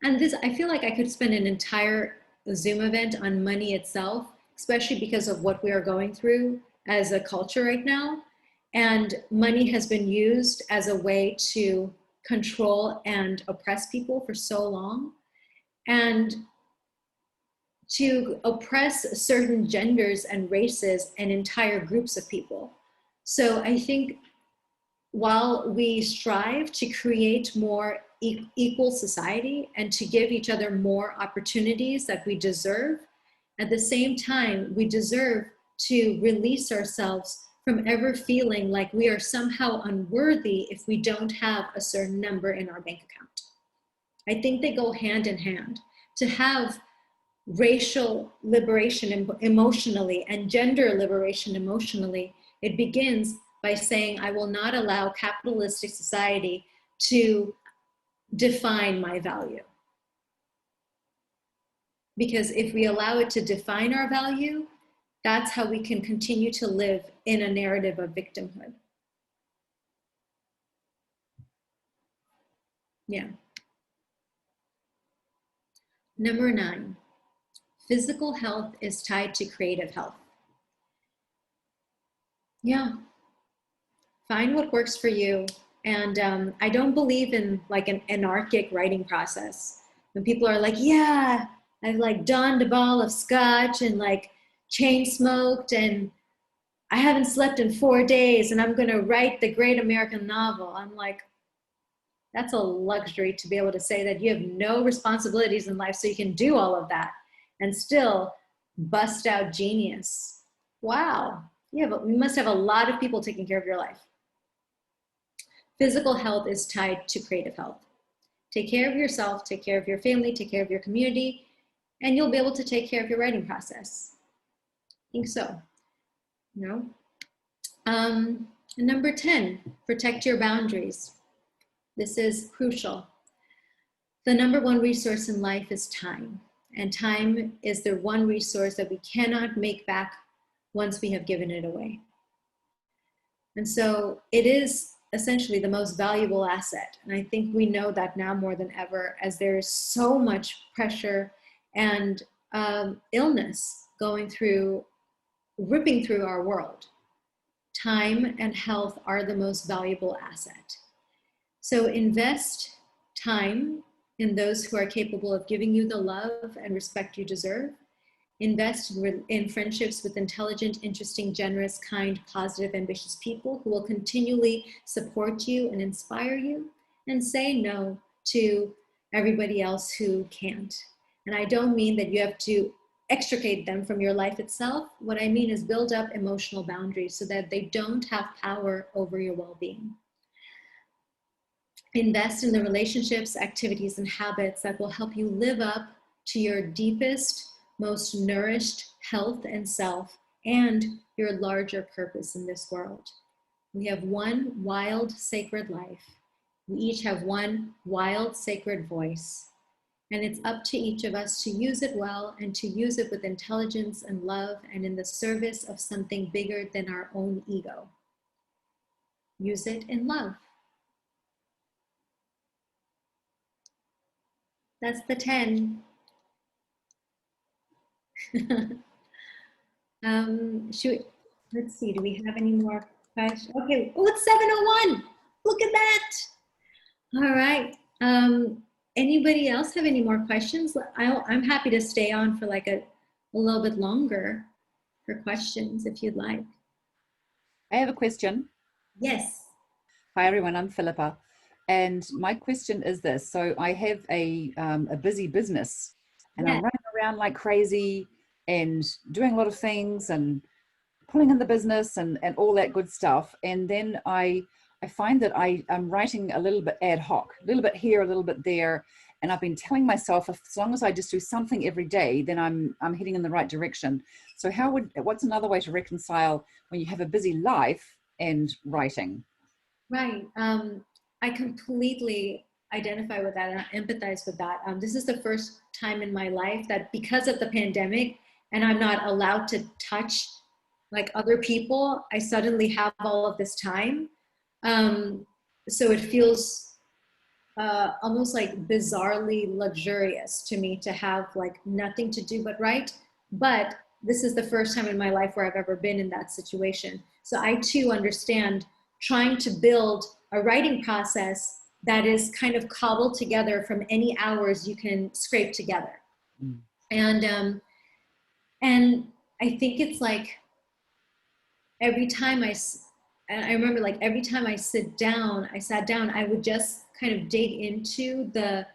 and this, I feel like I could spend an entire Zoom event on money itself, especially because of what we are going through as a culture right now. And money has been used as a way to control and oppress people for so long, and to oppress certain genders and races and entire groups of people. So I think while we strive to create more equal society and to give each other more opportunities that we deserve, at the same time, we deserve to release ourselves from ever feeling like we are somehow unworthy if we don't have a certain number in our bank account. I think they go hand in hand. To have racial liberation emotionally and gender liberation emotionally, it begins by saying, I will not allow capitalistic society to define my value. Because if we allow it to define our value, that's how we can continue to live in a narrative of victimhood. Yeah. Number 9, physical health is tied to creative health. Yeah. Find what works for you. And I don't believe in like an anarchic writing process. When people are like, yeah, I've like donned a bottle of scotch and like chain smoked and I haven't slept in 4 days and I'm gonna write the great American novel. I'm like, that's a luxury to be able to say that you have no responsibilities in life so you can do all of that and still bust out genius. Wow, you must have a lot of people taking care of your life. Physical health is tied to creative health. Take care of yourself, take care of your family, take care of your community, and you'll be able to take care of your writing process. I think so. No? Number 10, protect your boundaries. This is crucial. The number one resource in life is time. And time is the one resource that we cannot make back once we have given it away. And so it is essentially the most valuable asset. And I think we know that now more than ever, as there's so much pressure and illness ripping through our world. Time and health are the most valuable asset. So invest time in those who are capable of giving you the love and respect you deserve. Invest in friendships with intelligent, interesting, generous, kind, positive, ambitious people who will continually support you and inspire you, and say no to everybody else who can't. And I don't mean that you have to extricate them from your life itself. What I mean is build up emotional boundaries so that they don't have power over your well-being. Invest in the relationships, activities, and habits that will help you live up to your deepest, most nourished health and self, and your larger purpose in this world. We have one wild, sacred life. We each have one wild, sacred voice. And it's up to each of us to use it well and to use it with intelligence and love and in the service of something bigger than our own ego. Use it in love. That's the 10. Let's see, do we have any more questions? Okay, oh, it's 7:01. Look at that. All right. Anybody else have any more questions? I'm happy to stay on for like a little bit longer for questions if you'd like. I have a question. Yes. Hi, everyone. I'm Philippa. And my question is this. So I have a busy business, and I'm running around like crazy and doing a lot of things and pulling in the business and all that good stuff. And then I find that I'm writing a little bit ad hoc, a little bit here, a little bit there. And I've been telling myself, as long as I just do something every day, then I'm heading in the right direction. So what's another way to reconcile when you have a busy life and writing? Right. I completely identify with that and I empathize with that. This is the first time in my life that because of the pandemic and I'm not allowed to touch like other people, I suddenly have all of this time. So it feels almost like bizarrely luxurious to me to have like nothing to do but write. But this is the first time in my life where I've ever been in that situation. So I too understand trying to build a writing process that is kind of cobbled together from any hours you can scrape together. And I think it's like every time I remember like every time I sat down, I would just kind of dig into the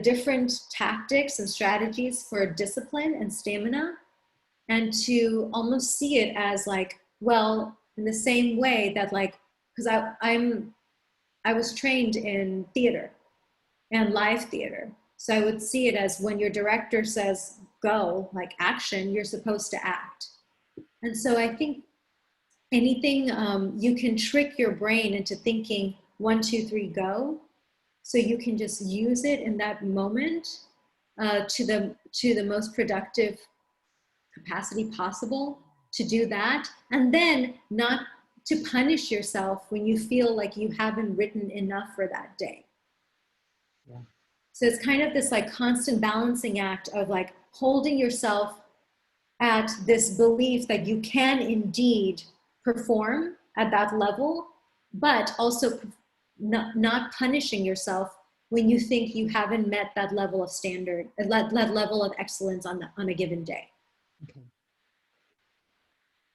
different tactics and strategies for discipline and stamina, and to almost see it as like, well, in the same way that like, because I was trained in theater and live theater. So I would see it as when your director says, go, like action, you're supposed to act. And so I think anything, you can trick your brain into thinking 1, 2, 3, go. So you can just use it in that moment to the most productive capacity possible to do that. And then not to punish yourself when you feel like you haven't written enough for that day. Yeah. So it's kind of this like constant balancing act of like holding yourself at this belief that you can indeed perform at that level, but also not punishing yourself when you think you haven't met that level of standard, that level of excellence on a given day. Okay.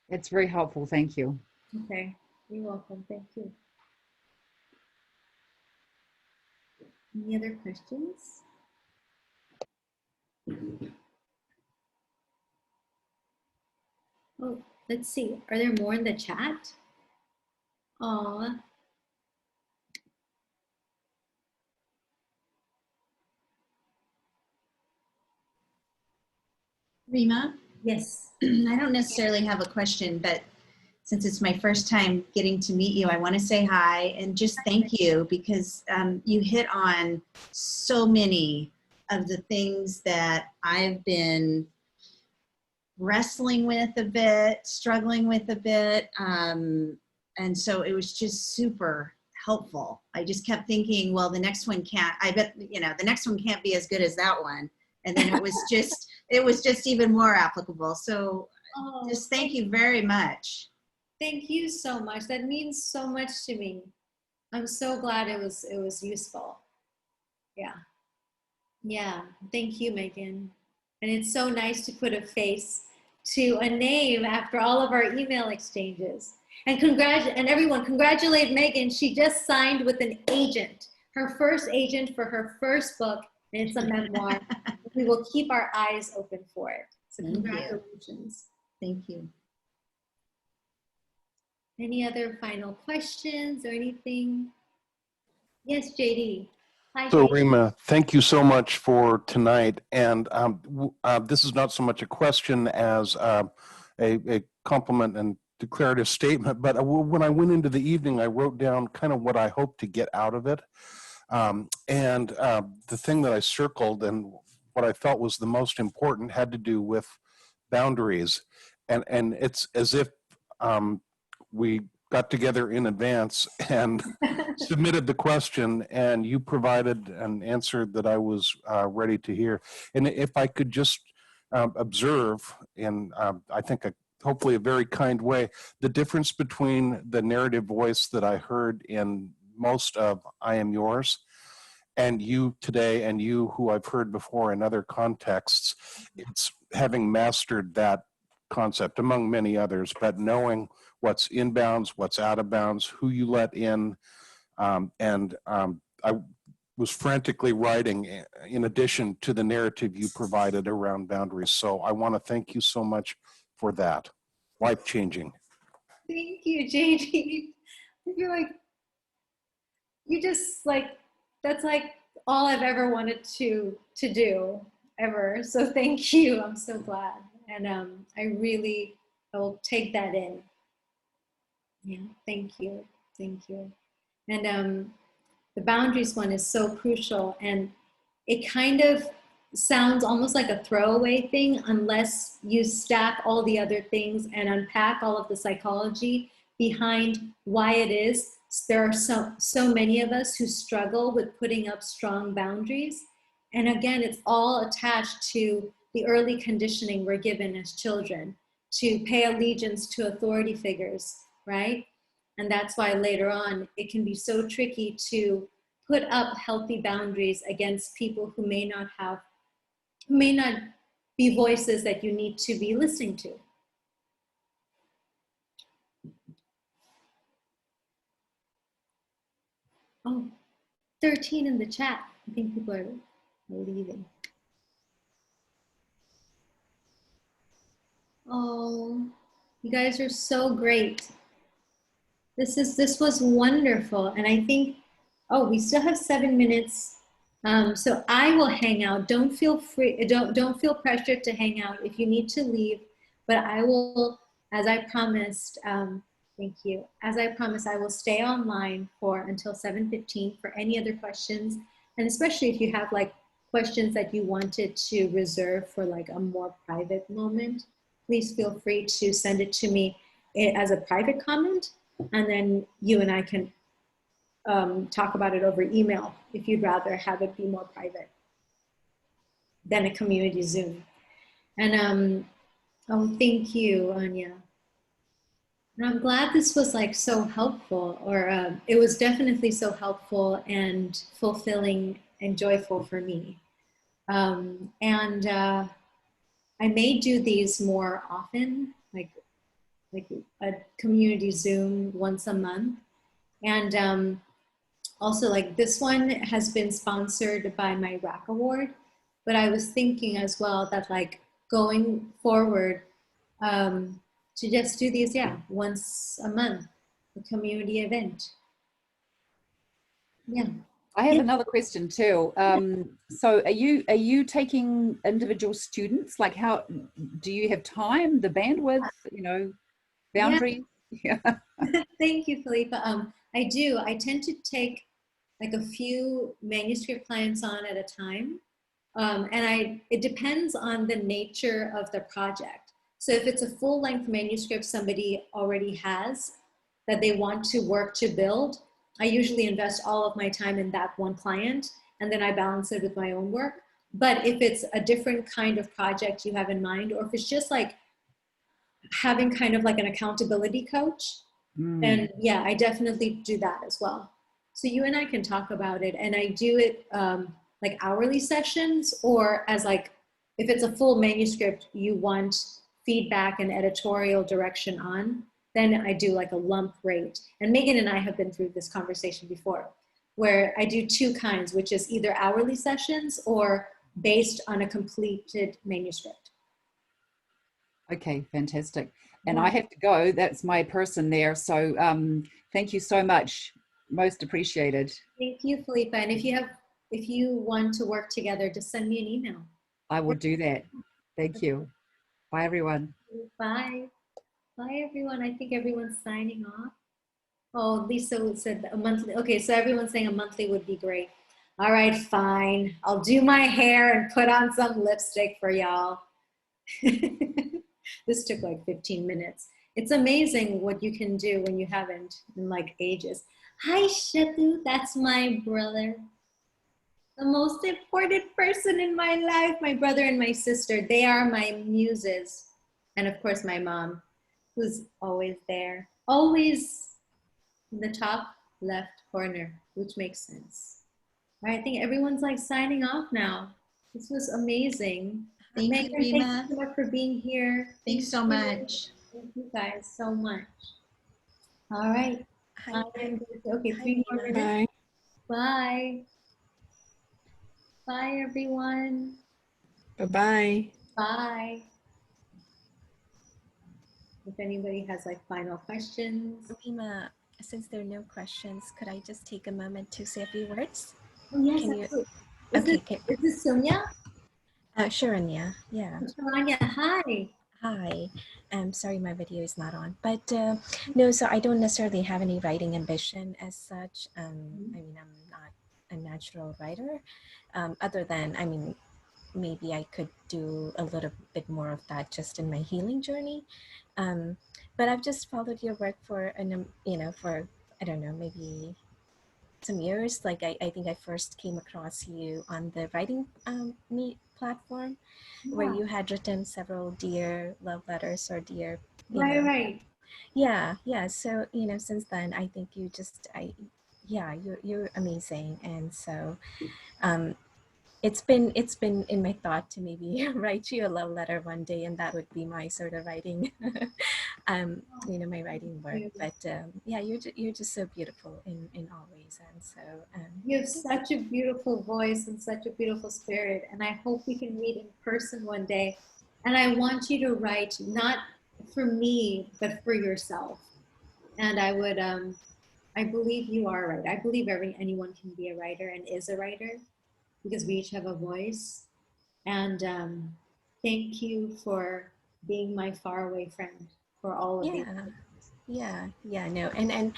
It's very helpful. Thank you. Okay, you're welcome. Thank you. Any other questions? Oh, let's see. Are there more in the chat? Aw. Rima, Yes. I don't necessarily have a question, but since it's my first time getting to meet you, I want to say hi and just thank you because you hit on so many of the things that I've been wrestling with a bit, struggling with a bit. And so it was just super helpful. I just kept thinking, well, the next one can't, I bet, you know, the next one can't be as good as that one. And then it was just even more applicable. So just thank you very much. Thank you so much. That means so much to me. I'm so glad it was useful. Yeah. Yeah. Thank you, Megan. And it's so nice to put a face to a name after all of our email exchanges. And everyone, congratulate Megan. She just signed with an agent, her first agent for her first book, and it's a memoir. We will keep our eyes open for it. So congratulations. Thank you. Any other final questions or anything? Yes, JD. Hi, So, JD. Rima, thank you so much for tonight. And this is not so much a question as a compliment and declarative statement, but when I went into the evening, I wrote down kind of what I hoped to get out of it. The thing that I circled and what I felt was the most important had to do with boundaries. And it's as if we got together in advance and submitted the question, and you provided an answer that I was ready to hear. And if I could just observe in, I think, hopefully a very kind way, the difference between the narrative voice that I heard in most of I Am Yours and you today, and you who I've heard before in other contexts. It's having mastered that concept, among many others, but knowing what's inbounds, what's out of bounds, who you let in. I was frantically writing in addition to the narrative you provided around boundaries. So I want to thank you so much for that. Life-changing. Thank you, JD. I feel like you just that's like all I've ever wanted to do ever. So thank you. I'm so glad. And I will take that in. Yeah, thank you. Thank you. And the boundaries one is so crucial, and it kind of sounds almost like a throwaway thing unless you stack all the other things and unpack all of the psychology behind why it is. There are so many of us who struggle with putting up strong boundaries. And again, it's all attached to the early conditioning we're given as children to pay allegiance to authority figures, right? And that's why later on, it can be so tricky to put up healthy boundaries against people who may not be voices that you need to be listening to. Oh, 13 in the chat. I think people are leaving. Oh, you guys are so great. This was wonderful. And I think, we still have 7 minutes. So I will hang out. Don't feel pressured to hang out if you need to leave, but I will, as I promised, thank you. As I promised, I will stay online until 7:15 for any other questions. And especially if you have questions that you wanted to reserve for a more private moment, please feel free to send it to me as a private comment. And then you and I can talk about it over email if you'd rather have it be more private than a community Zoom. And thank you, Anya. And I'm glad this was so helpful, or it was definitely so helpful and fulfilling and joyful for me. I may do these more often, like a community Zoom once a month. And also this one has been sponsored by my RAC award, but I was thinking as well that going forward to just do these, once a month, a community event. Yeah. I have another question too. So are you taking individual students? How do you have time, the bandwidth, boundaries? Yeah. Thank you, Philippa. I do. I tend to take a few manuscript clients on at a time. It depends on the nature of the project. So if it's a full-length manuscript somebody already has, that they want to work to build, I usually invest all of my time in that one client, and then I balance it with my own work. But if it's a different kind of project you have in mind, or if it's just like having kind of like an accountability coach, then yeah, I definitely do that as well. So you and I can talk about it, and I do it like hourly sessions, or as like, if it's a full manuscript you want feedback and editorial direction on, then I do like a lump rate. And Megan and I have been through this conversation before, where I do two kinds, which is either hourly sessions or based on a completed manuscript. Okay, fantastic. And I have to go. That's my person there. So thank you so much. Most appreciated. Thank you, Felipa. And if you want to work together, just send me an email. I will do that. Thank you. Bye, everyone. Bye. Bye, everyone. I think everyone's signing off. Oh, Lisa said a monthly. Okay, so everyone's saying a monthly would be great. All right, fine. I'll do my hair and put on some lipstick for y'all. This took like 15 minutes. It's amazing what you can do when you haven't in like ages. Hi, Shatu. That's my brother. The most important person in my life, my brother and my sister. They are my muses. And of course, my mom, who's always there. Always in the top left corner, which makes sense. All right, I think everyone's like signing off now. This was amazing. Thank Megan, you, Rima. thank you so much for being here. Thanks so much. Thank you guys so much. All right. Hi. Okay, Hi, 3 more Rima. minutes. Bye. Bye. Bye, everyone. Bye-bye. Bye. If anybody has like final questions. Rima, since there are no questions, could I just take a moment to say a few words? Oh, yes, Can you- absolutely. Okay. Is this Sonia? Sure, Anya. Yeah. Sonia, hi. Hi. I'm sorry my video is not on, but no, so I don't necessarily have any writing ambition as such. I mean, I'm not a natural writer, other than, I mean, maybe I could do a little bit more of that just in my healing journey. But I've just followed your work for, for, I don't know, maybe some years. Like I think I first came across you on the Writing Me platform, where you had written several dear love letters or dear, Right. yeah. So, since then, I think you're amazing. And so, it's been in my thought to maybe write you a love letter one day, and that would be my sort of writing, my writing work. But yeah, you're just so beautiful in all ways, and so You have such a beautiful voice and such a beautiful spirit, and I hope we can meet in person one day. And I want you to write not for me, but for yourself. And I would, I believe you are right. I believe anyone can be a writer and is a writer, because we each have a voice. And thank you for being my faraway friend for all of these. No, and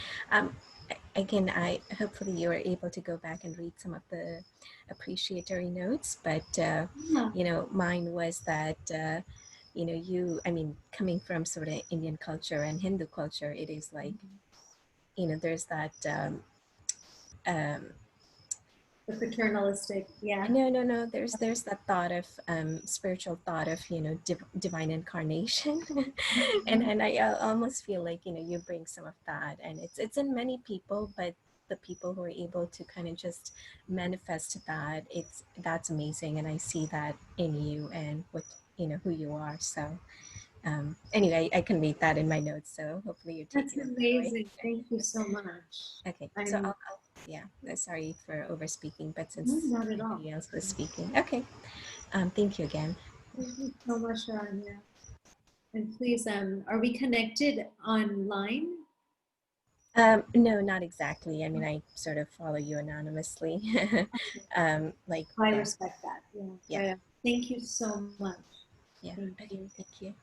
again, hopefully you were able to go back and read some of the appreciatory notes, but mine was that I mean, coming from sort of Indian culture and Hindu culture, it is like there's that The paternalistic, yeah. No. There's that thought of spiritual thought of divine incarnation, and I almost feel like you bring some of that, and it's in many people, but the people who are able to kind of just manifest that's amazing, and I see that in you and what who you are. So anyway, I can read that in my notes, so hopefully you take That's it. amazing. Thank you so much. Okay, so I'll sorry for over speaking, but since No, not at all. everybody else was speaking. Okay, thank you again. Thank you so much, Anya. And please, are we connected online? No, not exactly. I mean, I sort of follow you anonymously. Like I respect that. Yeah. Yeah. Thank you so much. Yeah. Thank Okay, you. thank you.